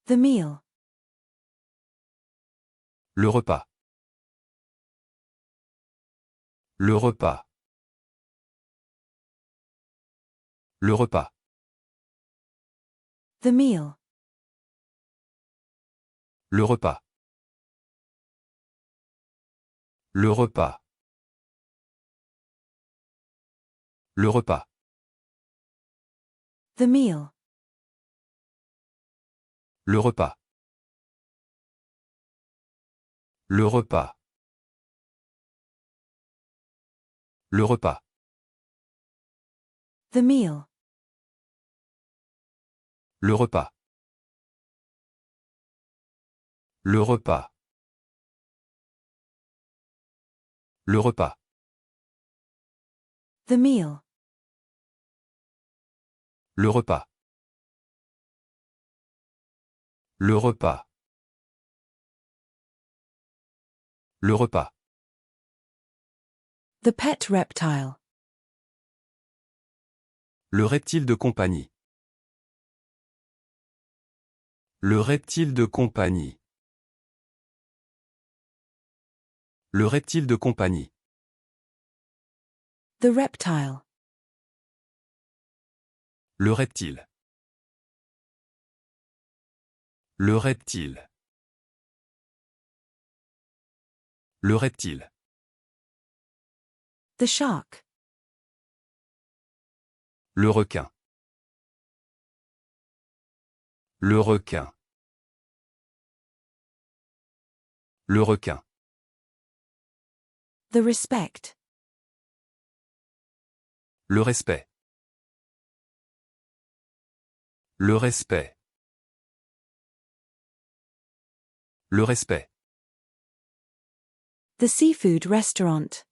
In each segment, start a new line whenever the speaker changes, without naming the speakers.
The meal.
Le repas. Le repas. Le repas.
The meal.
Le repas. Le repas. Le repas.
The meal.
Le repas. Le repas. Le repas.
The meal.
Le repas. Le repas. Le repas.
The meal.
Le repas. Le repas. Le repas.
The pet reptile.
Le reptile de compagnie. Le reptile de compagnie. Le reptile de compagnie.
The reptile.
Le reptile. Le reptile. Le reptile.
The shark.
Le requin. Le requin. Le requin.
The respect.
Le respect. Le respect. Le respect.
The seafood restaurant.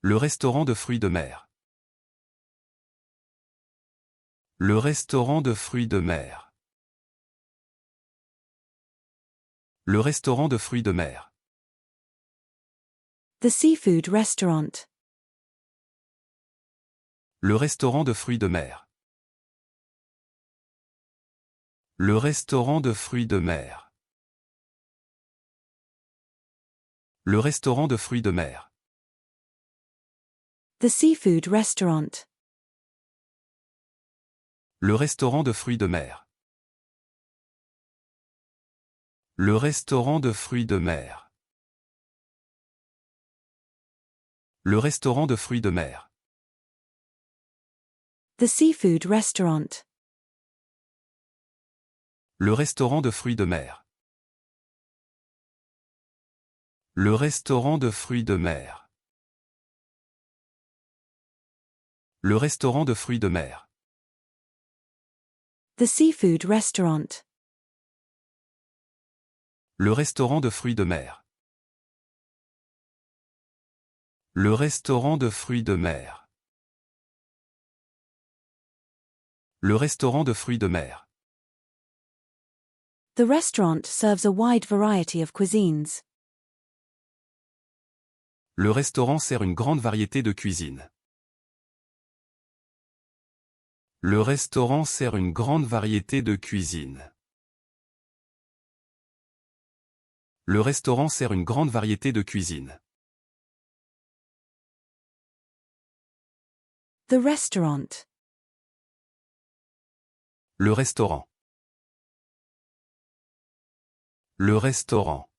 Le restaurant de fruits de mer. Le restaurant de fruits de mer. Le restaurant de fruits de mer.
The seafood restaurant.
Le restaurant de fruits de mer. Le restaurant de fruits de mer. Le restaurant de fruits de mer.
The seafood restaurant.
Le restaurant de fruits de mer. Le restaurant de fruits de mer. Le restaurant de fruits de mer.
The seafood restaurant.
Le restaurant de fruits de mer. Le restaurant de fruits de mer. Le restaurant de fruits de mer.
The seafood restaurant.
Le restaurant de fruits de mer. Le restaurant de fruits de mer. Le restaurant de fruits de mer.
The restaurant serves a wide variety of cuisines.
Le restaurant sert une grande variété de cuisine. Le restaurant sert une grande variété de cuisine. Le restaurant sert une grande variété de cuisine.
The restaurant.
Le restaurant. Le restaurant.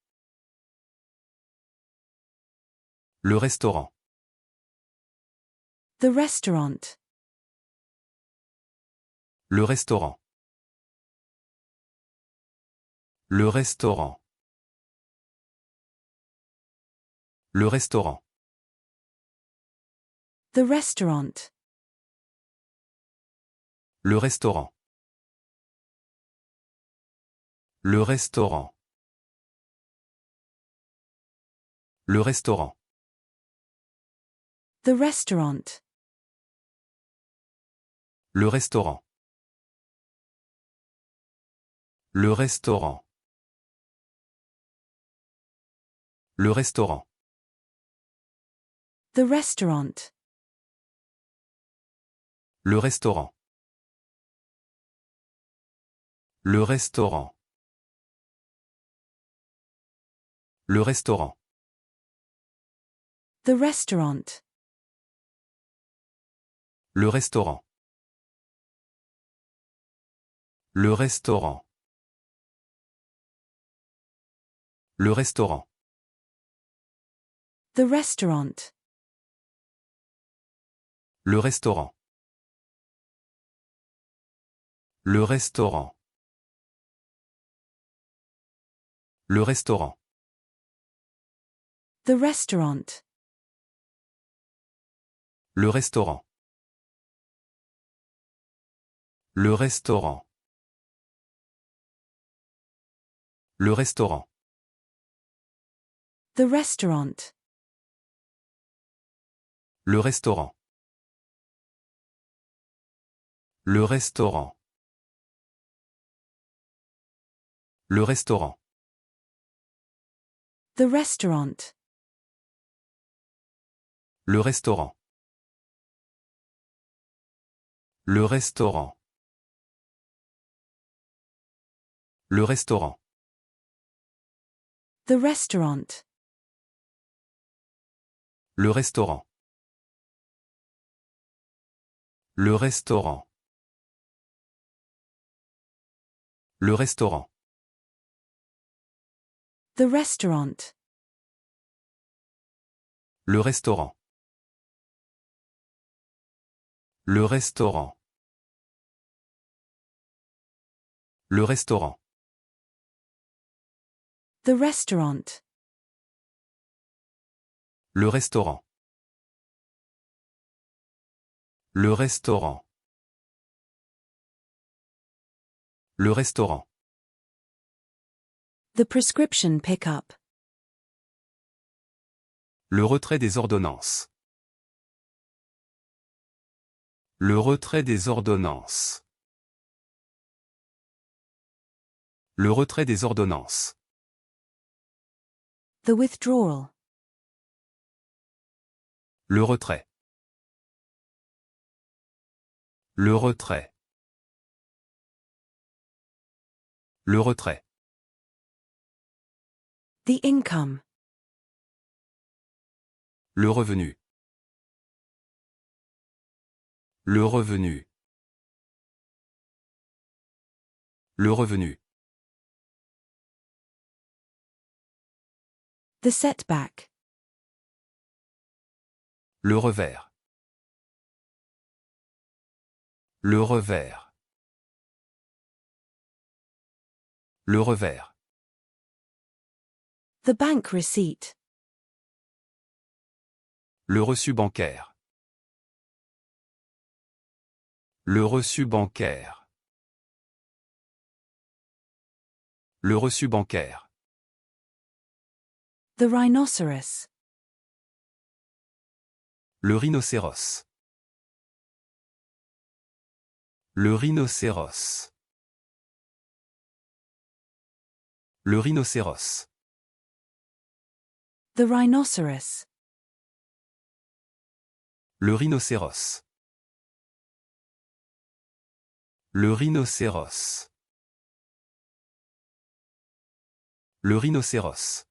Le restaurant.
The restaurant.
Le restaurant. Le restaurant. Le restaurant.
The restaurant.
Le restaurant. Le restaurant. Le restaurant.
The restaurant.
Le restaurant. Le restaurant. Le restaurant.
The restaurant.
Le restaurant. Le restaurant. Le restaurant.
The restaurant.
Le restaurant. Le restaurant. Le restaurant.
The restaurant.
Le restaurant. Le restaurant. Le restaurant.
The restaurant.
Le restaurant. Le restaurant. Le restaurant.
The restaurant.
Le restaurant. Le restaurant. Le restaurant.
The restaurant.
Le restaurant. Le restaurant. Le restaurant.
The restaurant.
Le restaurant. Le restaurant. Le restaurant.
The restaurant.
Le restaurant. Le restaurant. Le restaurant.
The restaurant.
Le restaurant. Le restaurant. Le restaurant.
The prescription pickup.
Le retrait des ordonnances. Le retrait des ordonnances. Le retrait des ordonnances.
The withdrawal.
Le retrait. Le retrait. Le retrait.
The income.
Le revenu. Le revenu. Le revenu.
The setback.
Le revers. Le revers. Le revers.
The bank receipt.
Le reçu bancaire. Le reçu bancaire. Le reçu bancaire.
The rhinoceros.
Le rhinocéros. Le rhinocéros. Le rhinocéros.
The rhinoceros.
Le rhinocéros. Le rhinocéros. Le rhinocéros.